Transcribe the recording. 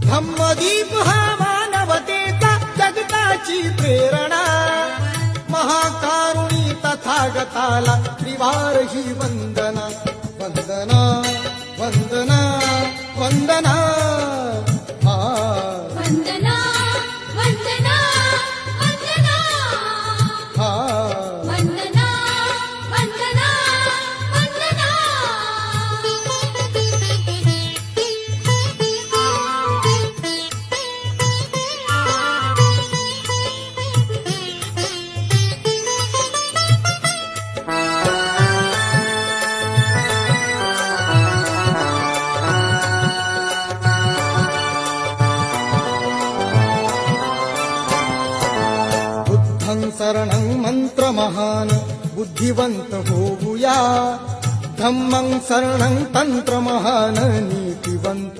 धम्मदीप हा मानवतेचा जगताची प्रेरणा, महाकारुणी तथागताला त्रिवार ही वंदना, वंदना वंदना वंदना हा वंदना वंदना वंदना हा वंदना वंदना वंदना. बुद्धं शरणं मंत्र महान बुद्धिवंत होऊया, धम्मं शरणं तंत्र महान नीतिवंत